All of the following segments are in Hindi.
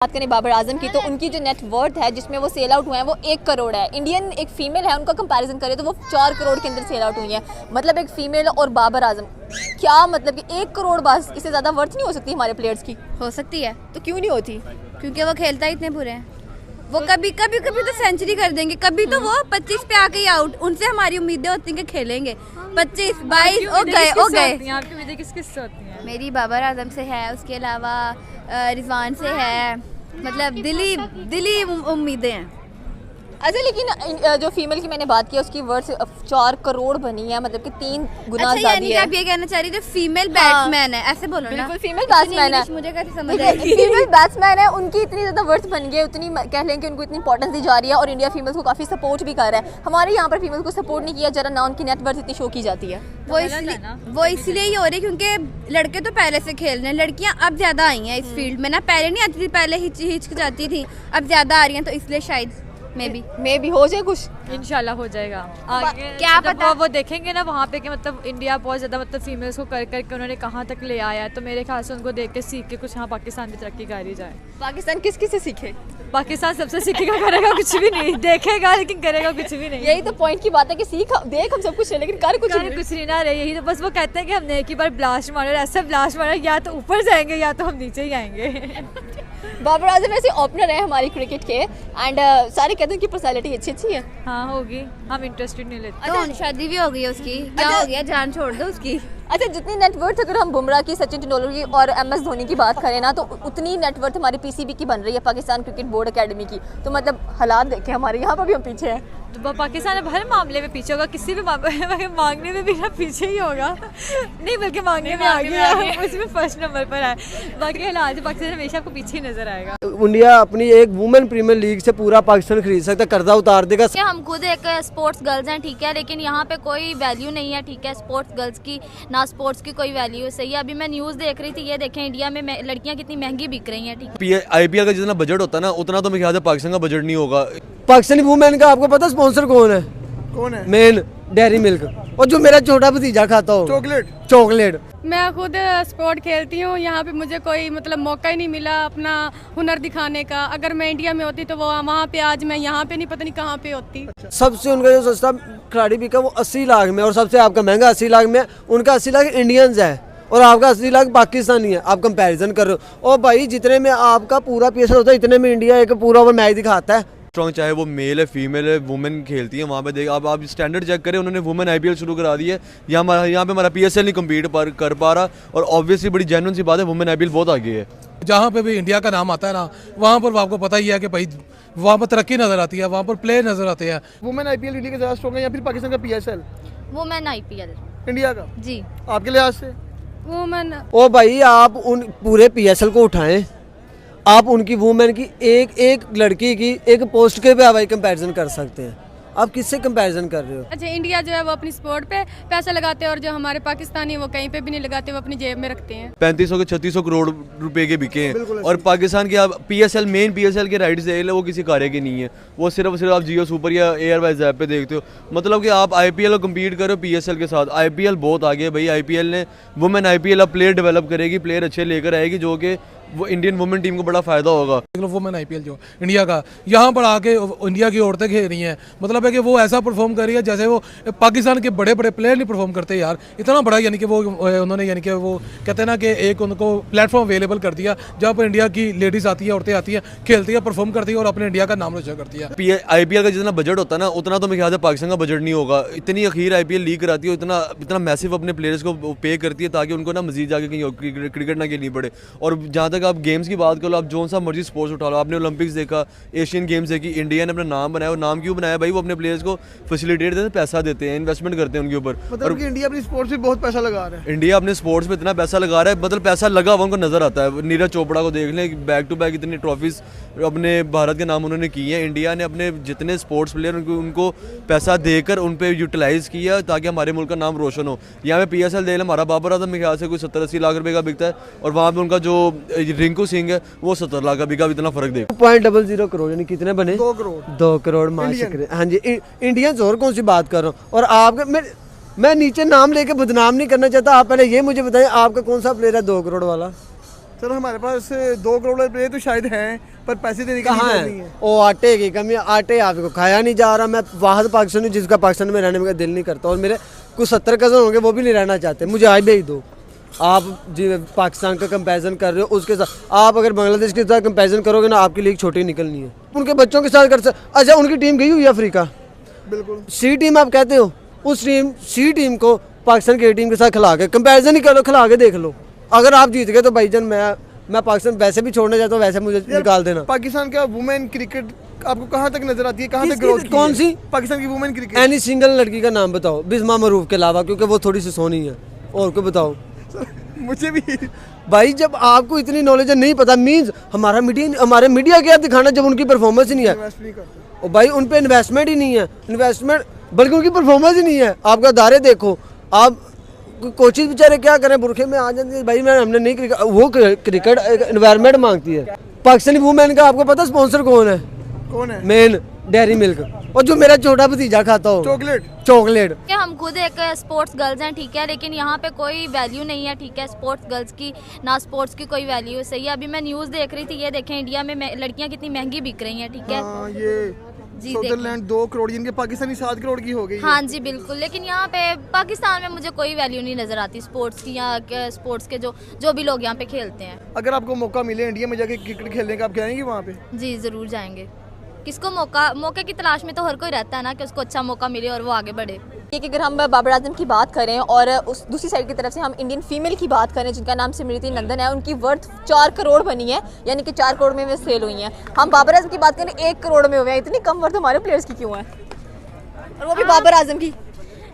बात करें बाबर आजम की तो उनकी जो नेट वर्थ है जिसमें वो सेल आउट हुए हैं वो 1 करोड़ है। इंडियन एक फीमेल है, उनका कंपैरिजन करें तो वो 4 करोड़ के अंदर सेल आउट हुई है। मतलब एक फीमेल और बाबर आजम, क्या मतलब कि 1 करोड़ बस, इससे ज़्यादा वर्थ नहीं हो सकती हमारे प्लेयर्स की? हो सकती है, तो क्यों नहीं होती? क्योंकि वो खेलता ही इतने बुरे हैं। वो कभी कभी कभी तो सेंचुरी कर देंगे, कभी तो वो 25 पे आके ही आउट। उनसे हमारी उम्मीदें होती हैं कि खेलेंगे 25 22 हो गए। आपकी उम्मीदें किस से होती हैं? मेरी बाबर आजम से है, उसके अलावा रिजवान से है, मतलब दिली उम्मीदें हैं। अच्छा, लेकिन जो फीमेल की मैंने बात की उसकी वर्थ 4 करोड़ बनी है, मतलब कि 3 गुना अच्छा, ज़्यादा है। आप ये कहना चाह रही जो फीमेल बैट्समैन है, ऐसे बोलो ना। बिल्कुल फीमेल बैट्समैन है, मुझे कैसे समझ आएगी? फीमेल बैट्समैन है, उनकी इतनी ज़्यादा वर्थ बन गई, उतनी कह लें कि उनको इतनी इंपॉर्टेंस दी जा रही है और इंडिया फीमेल्स को काफ़ी सपोर्ट भी कर रहा है। हमारे यहाँ पर फीमेल्स को सपोर्ट नहीं किया जरा ना, उनकी नेट वर्थ इतनी शो की जाती है। वो इसलिए ही हो रही है क्योंकि लड़के तो पहले से खेल रहे हैं, लड़कियां अब ज्यादा आई हैं इस फील्ड में ना। पहले नहीं आती थी, पहले हिचक जाती थी, अब ज्यादा आ रही हैं, तो इसलिए शायद मे भी हो जाए कुछ, इंशाल्लाह हो जाएगा आगे। क्या पता वो देखेंगे ना वहाँ पे कि मतलब इंडिया बहुत ज़्यादा मतलब फीमेल्स को कर करके उन्होंने कहाँ तक ले आया है, तो मेरे ख्याल से उनको देख के सीख के कुछ हाँ पाकिस्तान भी तरक्की कर ही जाए। पाकिस्तान किस किस से सीखे? पाकिस्तान सबसे सीखेगा, करेगा कुछ भी नहीं, देखेगा लेकिन करेगा कुछ भी नहीं। यही तो पॉइंट की बात है कि देख हम सब कुछ है लेकिन कर कुछ नहीं ना रहे। यही तो बस वो कहते हैं कि हमने एक ही बार ब्लास्ट मारा और ऐसा ब्लास्ट मारा या तो ऊपर जाएंगे या तो हम नीचे ही आएंगे। बाबर आजम ऐसे ओपनर है हमारी क्रिकेट के एंड सारे कहते हैं कि पर्सनालिटी अच्छी है। हाँ होगी, हम इंटरेस्टेड नहीं लेते। तो शादी भी हो गई उसकी, क्या हो गया, जान छोड़ दो उसकी। अच्छा, जितनी नेटवर्थ अगर हम बुमराह की, सचिन तेंदुलकर की और MS धोनी की बात करें ना, तो उतनी नेटवर्थ हमारी PCB की बन रही है, पाकिस्तान क्रिकेट बोर्ड अकेडमी की। तो मतलब हालात देखें, हमारे यहाँ पर भी हम पीछे हैं। तो पाकिस्तान अब हर मामले में पीछे होगा, किसी भी मांगने में भी ना पीछे ही होगा, नहीं बल्कि मांगने में आगे है, उसमें फर्स्ट नंबर पर है। बाकी हालात पाकिस्तान हमेशा आपको पीछे ही नजर आएगा। इंडिया अपनी एक वुमेन प्रीमियर लीग से पूरा पाकिस्तान खरीद सकता है, कर्जा उतार देगा। हम खुद एक स्पोर्ट्स गर्ल्स हैं, ठीक है, लेकिन यहाँ पे कोई वैल्यू नहीं है, ठीक है, स्पोर्ट्स गर्ल्स की ना स्पोर्ट्स की कोई वैल्यू सही है। अभी मैं न्यूज़ देख रही थी, ये देखें इंडिया में लड़कियाँ कितनी महंगी बिक रही हैं, ठीक है। IPL का जितना बजट होता है ना उतना तो मेरे ख्याल से पाकिस्तान का बजट नहीं होगा। पाकिस्तानी वुमेन का आपको पता स्पॉन्सर कौन है? मेन डेयरी मिल्क, और जो मेरा छोटा भतीजा खाता हो चॉकलेट। मैं खुद स्पोर्ट खेलती हूँ, यहाँ पे मुझे कोई मतलब मौका ही नहीं मिला अपना हुनर दिखाने का। अगर मैं इंडिया में होती तो वो वहाँ पे, आज मैं यहाँ पे नहीं, पता नहीं कहाँ पे होती। सबसे उनका जो सस्ता खिलाड़ी बिका वो 80 लाख में, और सबसे आपका महंगा 80 लाख में। उनका 80 लाख इंडियंस है और आपका 80 लाख पाकिस्तानी है। आप कंपैरिजन कर रहे हो। और भाई जितने में आपका पूरा PSL होता है इतने में इंडिया एक पूरा ओवर मैच दिखाता है। स्ट्रॉन्ग, चाहे वो मेल है फीमेल है, वुमेन खेलती है वहाँ पे। देख आप स्टैंडर्ड चेक करें, उन्होंने वुमेन IPL शुरू करा दी है। यहाँ पे हमारा PSL नहीं कम्पीट कर पा रहा, और ऑब्वियसली बड़ी जेन्युइन सी बात है, वुमेन IPL बहुत आगे है। जहाँ पे भी इंडिया का नाम आता है ना, वहाँ पर आपको पता ही है कि भाई वहाँ पर तरक्की नजर आती है, वहाँ पर प्लेयर नजर आते हैं। वुमेन IPL इंडिया का ज़्यादा स्ट्रॉन्ग है या फिर पाकिस्तान का PSL? वुमेन IPL इंडिया का जी। आपके लिहाज से वुमेन ओ भाई, आप उन पूरे PSL को उठाएं, आप उनकी वुमेन की एक लड़की की एक पोस्ट के पे भाई कंपैरिजन कर सकते हैं। आप किससे कंपैरिजन कर रहे हो? अच्छा, इंडिया जो है वो अपनी स्पोर्ट पे पैसा लगाते हैं और जो हमारे पाकिस्तानी वो कहीं पे भी नहीं लगाते, वो अपनी जेब में रखते हैं। 3500 के 3600 करोड़ रुपए के बिके हैं, और पाकिस्तान के आप मेन PSL के राइट्स ले, वो किसी कार्य के नहीं है। वो सिर्फ आप जियो सुपर या एयरवाइज ऐप पे देखते हो। मतलब कि आप IPL को कम्पीट करो PSL के साथ। IPL बहुत आगे है भाई। IPL ने वुमेन IPL अब प्लेयर डेवलप करेगी, प्लेयर अच्छे लेकर आएगी, जो कि वो इंडियन वुमेन टीम को बड़ा फायदा होगा। वुमेन IPL जो इंडिया का यहाँ पर आके इंडिया की औरतें खेल रही हैं, मतलब है कि वो ऐसा परफॉर्म कर रही है जैसे वो पाकिस्तान के बड़े बड़े प्लेयर नहीं परफॉर्म करते यार। इतना बड़ा यानी कि वो उन्होंने यानी कि वो कहते हैं ना कि एक उनको प्लेटफॉर्म अवेलेबल कर दिया जहाँ पर इंडिया की लेडीज आती है, औरतें आती हैं, खेलती है, परफॉर्म करती है और अपने इंडिया का नाम रोशन करती है। IPL का जितना बजट होता है ना उतना तो मेरे ख्याल से पाकिस्तान का बजट नहीं होगा। इतनी अखीर IPL लीग कराती है, इतना मैसिव अपने प्लेयर्स को पे करती है ताकि उनको ना मजीद जाके कहीं क्रिकेट ना खेलनी पड़े। और जहाँ तक आप गेम्स की बात करो, आप जो सा मर्जी स्पोर्ट्स उठा लो, आपने ओलंपिक्स देखा, एशियन गेम्स देखी, इंडिया ने अपना नाम बनाया। और नाम क्यों बनाया भाई? वो अपने प्लेयर्स को फैसिलिटेट देते हैं, पैसा देते हैं, इन्वेस्टमेंट करते हैं उनके ऊपर। मतलब कि इंडिया अपनी स्पोर्ट्स में बहुत पैसा लगा रहा है। इंडिया अपने स्पोर्ट्स में इतना पैसा लगा रहा है, मतलब पैसा लगा हुआ उनको नजर आता है। नीरज चोपड़ा को देख लें, बैक टू बैक इतनी ट्रॉफीज अपने भारत के नाम उन्होंने की है। इंडिया ने अपने जितने स्पोर्ट्स प्लेयर उनको पैसा देकर उन पर यूटिलाइज किया ताकि हमारे मुल्क का नाम रोशन हो। यहाँ पे PSL दे लें, हमारा बाबर आजम मेरे ख्याल से कोई 70-80 लाख रुपए का बिकता है, और वहाँ पे उनका जो रिंकू सिंह है वो 70 लाख का बिका। इतना फर्क देखो। 2.00 करोड़ यानी कितने बने? 2 करोड़ माशाल्लाह। हाँ जी, इंडियंस और कौन सी बात कर रहा हूँ। और आपके मैं नीचे नाम लेके बदनाम नहीं करना चाहता, आप पहले ये मुझे बताएं आपका कौन सा प्लेयर है 2 करोड़ वाला? सर हमारे पास 2 करोड़ प्लेयर तो शायद हैं, पर पैसे देने का कहाँ नहीं है है। वो आटे की कमी, आटे आपको खाया नहीं जा रहा। मैं वाहद पाकिस्तान हूँ जिसका पाकिस्तान में रहने का दिल नहीं करता, और मेरे कुछ 70 कज़न होंगे वो भी नहीं रहना चाहते, मुझे आज भेज दो। आप जी पाकिस्तान का कंपैरिजन कर रहे हो उसके साथ, आप अगर बांग्लादेश के साथ कंपैरिजन करोगे ना आपकी लीग छोटी निकलनी है। उनके बच्चों के साथ कर सकते। अच्छा उनकी टीम गई हुई है अफ्रीका, बिल्कुल सी टीम आप कहते हो, उस टीम सी टीम को पाकिस्तान की टीम के साथ खिला के कंपैरिजन ही करो, खिला के देख लो। अगर आप जीत गए तो भाईजान मैं पाकिस्तान वैसे भी छोड़ना चाहता हूँ, वैसे मुझे निकाल देना। पाकिस्तान का वुमेन क्रिकेट आपको कहाँ तक नजर आती है, कहाँ तक ग्रोथ कौन सी पाकिस्तान की वुमेन क्रिकेट? एनी सिंगल लड़की का नाम बताओ बिस्मा मरूफ के अलावा, क्योंकि वो थोड़ी सी सोनी है। और को बताओ मुझे भी भाई, जब आपको इतनी नॉलेज नहीं पता मींस हमारे मीडिया क्या दिखाना जब उनकी परफॉर्मेंस ही नहीं है। इन्वेस्ट नहीं करते। और भाई उन पे इन्वेस्टमेंट ही नहीं है, इन्वेस्टमेंट बल्कि उनकी परफॉर्मेंस ही नहीं है। आपका दायरे देखो, आप कोचेज बेचारे क्या करें, बुरखे में आ जाते हैं। भाई हमने नहीं क्रिकेट, वो क्रिकेट एनवायरनमेंट मांगती है। पाकिस्तानी वुमेन का आपको पता स्पॉन्सर कौन है? कौन है? मेन डेयरी मिल्क, और जो मेरा छोटा भतीजा खाता हो चॉकलेट। कि हम खुद एक स्पोर्ट्स गर्ल्स हैं, ठीक है, लेकिन यहाँ पे कोई वैल्यू नहीं है, ठीक है, स्पोर्ट्स गर्ल्स की ना स्पोर्ट्स की कोई वैल्यू सही है। अभी मैं न्यूज़ देख रही थी, ये देखें इंडिया में लड़कियाँ कितनी महंगी बिक रही हैं, ठीक है। हाँ, ये जी नीदरलैंड 2 करोड़ जिनके पाकिस्तानी 7 करोड़ की हो गई है। हाँ जी बिल्कुल, लेकिन यहाँ पे पाकिस्तान में मुझे कोई वैल्यू नहीं नज़र आती स्पोर्ट्स की, या स्पोर्ट्स के जो भी लोग यहाँ पे खेलते हैं। अगर आपको मौका मिले इंडिया में जाके क्रिकेट खेलने का, आप जाएंगे वहाँ पे? जी ज़रूर जाएंगे। किसको मौके की तलाश में तो हर कोई रहता है ना, कि उसको अच्छा मौका मिले और वो आगे बढ़े। कि अगर हम बाबर आजम की बात करें और उस दूसरी साइड की तरफ से हम इंडियन फीमेल की बात करें जिनका नाम स्मृति नंदन है, उनकी वर्थ 4 करोड़ बनी है, यानी कि 4 करोड़ में वे सेल हुई हैं। हम बाबर आजम की बात करें 1 करोड़ में हुए हैं। इतनी कम वर्थ हमारे प्लेयर्स की क्यों है, और वो भी बाबर आजम की?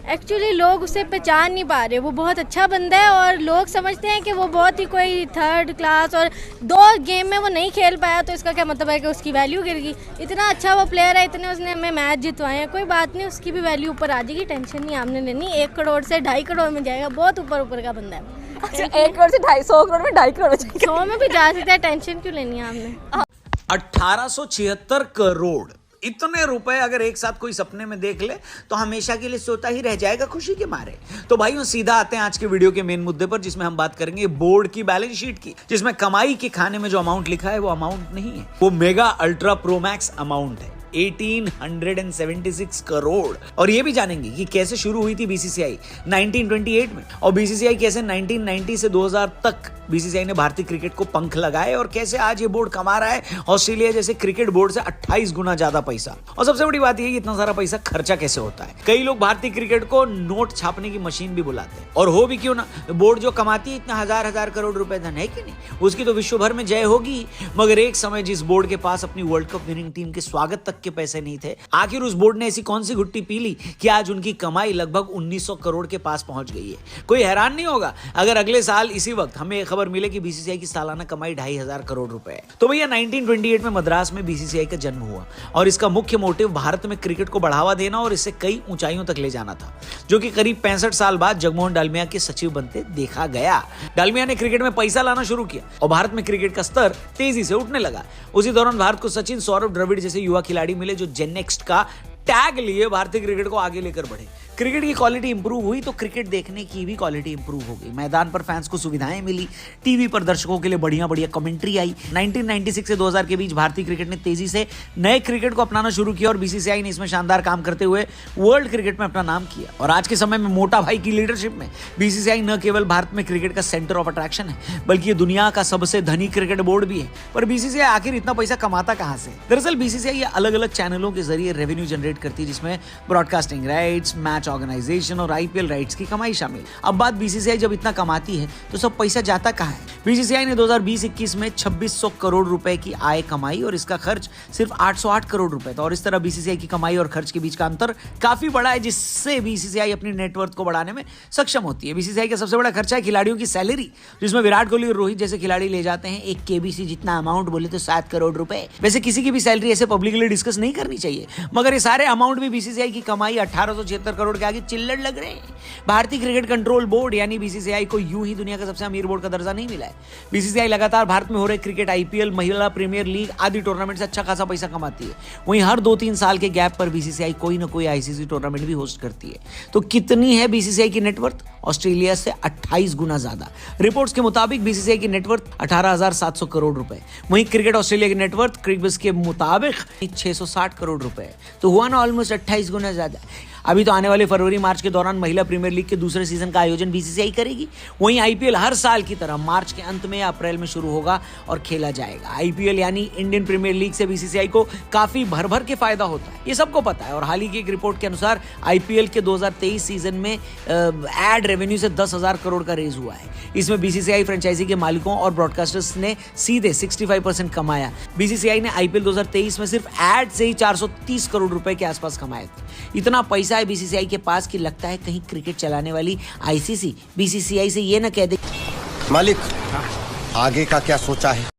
एक्चुअली लोग उसे पहचान नहीं पा रहे। वो बहुत अच्छा बंदा है और लोग समझते हैं कि वो बहुत ही कोई 3rd क्लास, और 2 गेम में वो नहीं खेल पाया तो इसका क्या मतलब है कि उसकी वैल्यू गिर गई। इतना अच्छा वो प्लेयर है, इतने उसने हमें मैच जितवाए हैं, कोई बात नहीं, उसकी भी वैल्यू ऊपर आ जाएगी, टेंशन नहीं आपने लेनी। 1 करोड़ से 2.5 करोड़ में जाएगा, बहुत ऊपर का बंदा है। अच्छा 1 करोड़ से 100 करोड़ में 2.5 करोड़ 100 में भी जा सकता है, टेंशन क्यों लेनी है आपने? 1876 करोड़, इतने रुपए अगर एक साथ कोई सपने में देख ले तो हमेशा के लिए सोता ही रह जाएगा खुशी के मारे। तो भाइयों सीधा आते हैं आज के वीडियो के मेन मुद्दे पर, जिसमें हम बात करेंगे बोर्ड की बैलेंस शीट की, जिसमें कमाई के खाने में जो अमाउंट लिखा है वो अमाउंट नहीं है, वो mega ultra pro max amount है 1876 करोड़। और ये भी जानेंगे कि कैसे शुरू हुई थी बीसीसीआई 1928 में, और बीसीसीआई कैसे 1990 से 2000 तक बीसीसीआई ने भारतीय क्रिकेट को पंख लगाए, और कैसे आज ये बोर्ड कमा रहा है ऑस्ट्रेलिया जैसे क्रिकेट बोर्ड से 28 गुना ज्यादा पैसा। और सबसे बड़ी बात ये कि इतना सारा पैसा खर्चा कैसे होता है। कई लोग भारतीय क्रिकेट को नोट छापने की मशीन भी बुलाते हैं, और हो भी क्यों ना, बोर्ड जो कमाती है इतना हजार करोड़ रुपए धन है कि नहीं, उसकी तो विश्व भर में जय होगी। मगर एक समय जिस बोर्ड के पास अपनी वर्ल्ड कप विनिंग टीम के स्वागत तक के पैसे नहीं थे, आखिर उस बोर्ड ने ऐसी कौन सी घुट्टी पी ली कि आज उनकी कमाई लगभग 1900 करोड़ के पास पहुंच गई है। कोई हैरान नहीं होगा अगर अगले साल इसी वक्त हमें खबर मिले कि बीसीसीआई की सालाना कमाई 2500 करोड़ रुपए है। तो भैया 1928 में मद्रास में बीसीसीआई का जन्म हुआ, और इसका मुख्य मोटिव भारत में क्रिकेट को बढ़ावा देना और इसे कई ऊंचाइयों तक ले जाना था, जो कि करीब 65 साल बाद जगमोहन डालमिया के सचिव बनते देखा गया। डालमिया ने क्रिकेट में पैसा लाना शुरू किया और भारत में क्रिकेट का स्तर तेजी से उठने लगा। उसी दौरान भारत को सचिन, सौरभ द्रविड़ जैसे युवा खिलाड़ी मिले जो जेन नेक्स्ट का टैग लिए भारतीय क्रिकेट को आगे लेकर बढ़े। क्रिकेट की क्वालिटी इंप्रूव हुई तो क्रिकेट देखने की भी क्वालिटी इंप्रूव हो गई। मैदान पर फैंस को सुविधाएं मिली, टीवी पर दर्शकों के लिए बढ़िया कमेंट्री आई। 1996 से 2000 के बीच भारतीय क्रिकेट ने तेजी से नए क्रिकेट को अपनाना शुरू किया, और बीसीसीआई ने इसमें शानदार काम करते हुए वर्ल्ड क्रिकेट में अपना नाम किया। और आज के समय में मोटा भाई की लीडरशिप में बीसीसीआई न केवल भारत में क्रिकेट का सेंटर ऑफ अट्रैक्शन है, बल्कि ये दुनिया का सबसे धनी क्रिकेट बोर्ड भी है। पर बीसीसीआई आखिर इतना पैसा कमाता कहां से? दरअसल बीसीसीआई अलग अलग चैनलों के जरिए रेवेन्यू जनरेट करती है, जिसमें ब्रॉडकास्टिंग राइट्स, मैच ऑर्गेनाइजेशन और आईपीएल राइट्स की कमाई शामिल। अब बात बीसीसीआई जब इतना कमाती है तो सब पैसा जाता कहां है? बीसीसीआई ने 2020-21 में 2600 करोड़ रुपए की आय कमाई, और इसका खर्च सिर्फ 808 करोड़ रुपए था। और इस तरह बीसीसीआई की कमाई और खर्च के बीच का अंतर काफी बड़ा है, जिससे बीसीसीआई अपनी नेटवर्थ को बढ़ाने में सक्षम होती है। बीसीसीआई का सबसे बड़ा खर्चा है खिलाड़ियों की सैलरी, जिसमें विराट कोहली और रोहित जैसे खिलाड़ी ले जाते हैं एक केबीसी जितना अमाउंट, बोले तो 7 करोड़ रुपए। वैसे किसी की भी सैलरी ऐसे पब्लिकली डिस्कस नहीं करनी चाहिए, मगर ये सारे अमाउंट भी बीसीसीआई की कमाई 1876 करोड़ करोड़ के आगे चिल्लड़ लग रहे हैं। भारतीय क्रिकेट कंट्रोल बोर्ड यानी बीसीसीआई को यूं ही दुनिया का सबसे अमीर बोर्ड का दर्जा नहीं मिला है। बीसीसीआई लगातार भारत में हो रहे क्रिकेट, आईपीएल, महिला प्रीमियर लीग आदि टूर्नामेंट से अच्छा खासा पैसा कमाती है। वहीं हर 2-3 साल के गैप पर बीसीसीआई कोई ना कोई आईसीसी टूर्नामेंट भी होस्ट करती है। तो कितनी है बीसीसीआई की नेटवर्थ? ऑस्ट्रेलिया से 28 गुना ज्यादा। रिपोर्ट्स के मुताबिक बीसीसीआई की नेटवर्थ 18,700 करोड़ रुपए। वहीं क्रिकेट ऑस्ट्रेलिया की नेटवर्थ क्रिकबज़ के मुताबिक 660 करोड़ रुपए। तो हुआ ना ऑलमोस्ट 28 गुना ज्यादा। अभी तो आने वाले फरवरी मार्च के दौरान महिला प्रीमियर लीग के दूसरे सीजन का आयोजन बीसीसीआई करेगी। वहीं आईपीएल हर साल की तरह मार्च के अंत में या अप्रैल में शुरू होगा और खेला जाएगा। आईपीएल यानी इंडियन प्रीमियर लीग से बीसीसीआई को काफी भर के फायदा होता है, ये सबको पता है। और हाल ही की एक रिपोर्ट के अनुसार आईपीएल के 2023 सीजन में एड रेवेन्यू से 10,000 करोड़ का रेज हुआ है। इसमें बीसीसीआई फ्रेंचाइजी के मालिकों और ब्रॉडकास्टर्स ने सीधे 65% कमाया। बीसीसीआई ने आईपीएल 2023 में सिर्फ एड से ही 430 करोड़ रुपए के आसपास कमाए थे। इतना पैसा है बीसीसीआई के पास कि लगता है कहीं क्रिकेट चलाने वाली आईसीसी बीसीसीआई से ये ना कह दे, मालिक आगे का क्या सोचा है।